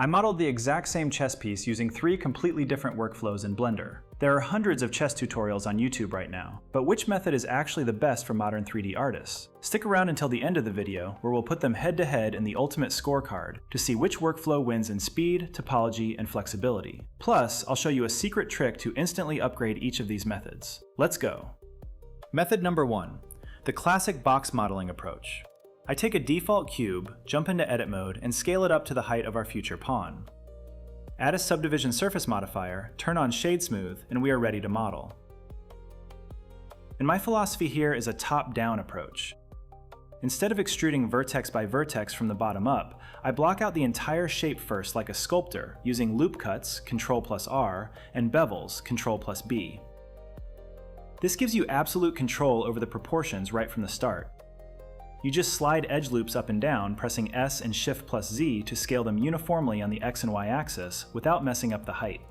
I modeled the exact same chess piece using 3 completely different workflows in Blender. There are hundreds of chess tutorials on YouTube right now, but which method is actually the best for modern 3D artists? Stick around until the end of the video, where we'll put them head to head in the ultimate scorecard to see which workflow wins in speed, topology, and flexibility. Plus, I'll show you a secret trick to instantly upgrade each of these methods. Let's go. Method number 1, the classic box modeling approach. I take a default cube, jump into edit mode, and scale it up to the height of our future pawn. Add a subdivision surface modifier, turn on shade smooth, and we are ready to model. And my philosophy here is a top-down approach. Instead of extruding vertex by vertex from the bottom up, I block out the entire shape first like a sculptor using loop cuts, Ctrl+R, and bevels, Ctrl+B. This gives you absolute control over the proportions right from the start. You just slide edge loops up and down, pressing S and Shift+Z to scale them uniformly on the X and Y axis without messing up the height.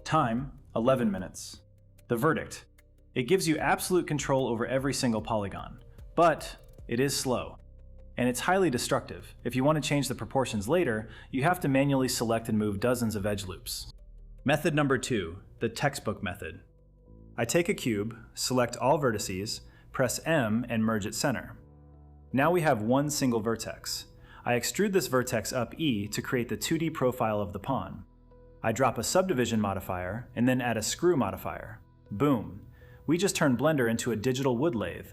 Time, 11 minutes. The verdict: it gives you absolute control over every single polygon, but it is slow. And it's highly destructive. If you want to change the proportions later, you have to manually select and move dozens of edge loops. Method number 2, the textbook method. I take a cube, select all vertices, press M and merge at center. Now we have one single vertex. I extrude this vertex up E to create the 2D profile of the pawn. I drop a subdivision modifier and then add a screw modifier. Boom. We just turned Blender into a digital wood lathe.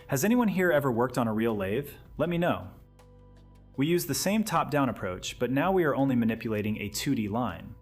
Has anyone here ever worked on a real lathe? Let me know. We use the same top-down approach, but now we are only manipulating a 2D line.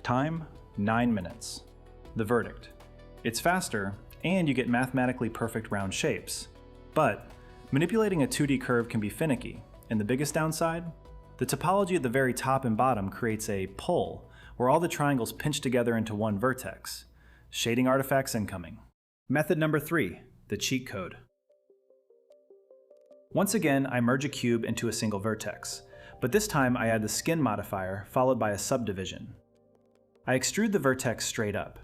Time, 9 minutes. The verdict: it's faster, and you get mathematically perfect round shapes. But manipulating a 2D curve can be finicky, and the biggest downside? The topology at the very top and bottom creates a pull, where all the triangles pinch together into one vertex. Shading artifacts incoming. Method number 3, the cheat code. Once again, I merge a cube into a single vertex, but this time I add the skin modifier followed by a subdivision. I extrude the vertex straight up.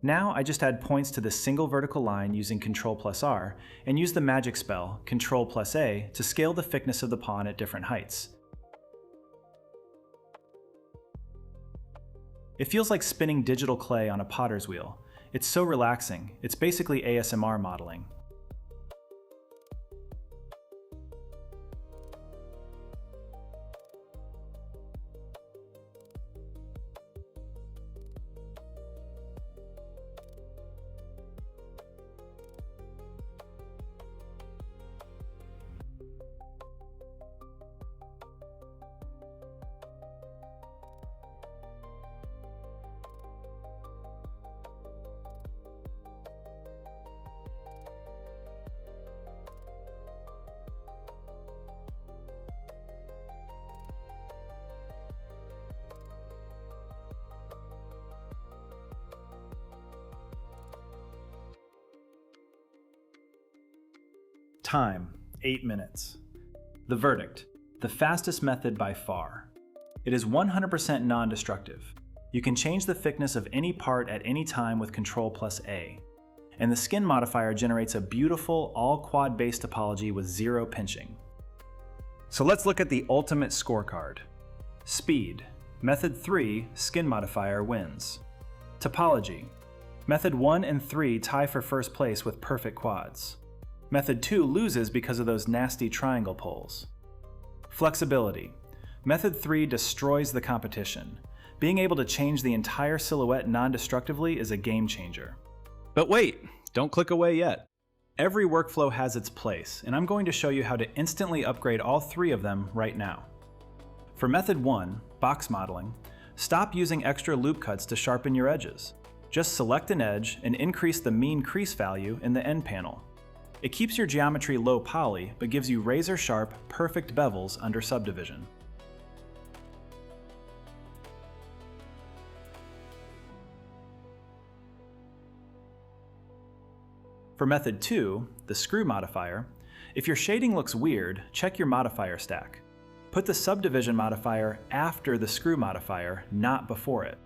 Now I just add points to this single vertical line using Ctrl+R and use the magic spell, Ctrl+A, to scale the thickness of the pawn at different heights. It feels like spinning digital clay on a potter's wheel. It's so relaxing. It's basically ASMR modeling. Time, 8 minutes. The verdict, the fastest method by far. It is 100% non-destructive. You can change the thickness of any part at any time with Ctrl+A. And the skin modifier generates a beautiful all-quad-based topology with zero pinching. So let's look at the ultimate scorecard. Speed. Method 3, skin modifier, wins. Topology. Method 1 and 3 tie for first place with perfect quads. Method 2 loses because of those nasty triangle pulls. Flexibility. Method 3 destroys the competition. Being able to change the entire silhouette non-destructively is a game changer. But wait, don't click away yet. Every workflow has its place, and I'm going to show you how to instantly upgrade all 3 of them right now. For method 1, box modeling, stop using extra loop cuts to sharpen your edges. Just select an edge and increase the mean crease value in the end panel. It keeps your geometry low poly, but gives you razor sharp, perfect bevels under subdivision. For method 2, the screw modifier, if your shading looks weird, check your modifier stack. Put the subdivision modifier after the screw modifier, not before it.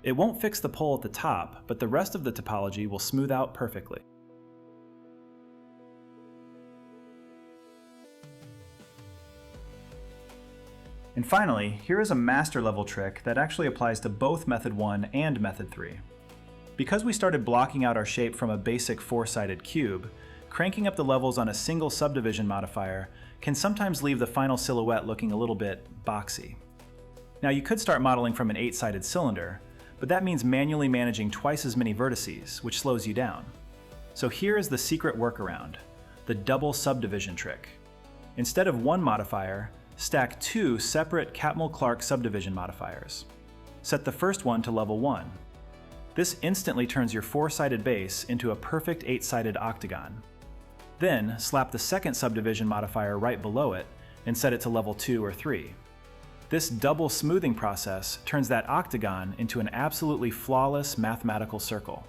It won't fix the pull at the top, but the rest of the topology will smooth out perfectly. And finally, here is a master level trick that actually applies to both method 1 and method 3. Because we started blocking out our shape from a basic 4-sided cube, cranking up the levels on a single subdivision modifier can sometimes leave the final silhouette looking a little bit boxy. Now you could start modeling from an 8-sided cylinder, but that means manually managing twice as many vertices, which slows you down. So here is the secret workaround, the double subdivision trick. Instead of one modifier, stack 2 separate Catmull-Clark subdivision modifiers. Set the first one to level 1. This instantly turns your 4-sided base into a perfect 8-sided octagon. Then, slap the second subdivision modifier right below it and set it to level 2 or 3. This double smoothing process turns that octagon into an absolutely flawless mathematical circle.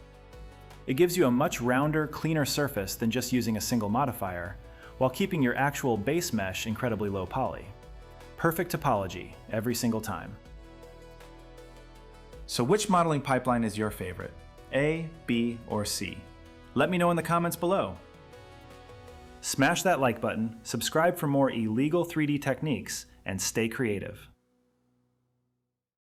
It gives you a much rounder, cleaner surface than just using a single modifier, while keeping your actual base mesh incredibly low poly. Perfect topology, every single time. So which modeling pipeline is your favorite? A, B, or C? Let me know in the comments below. Smash that like button, subscribe for more illegal 3D techniques, and stay creative.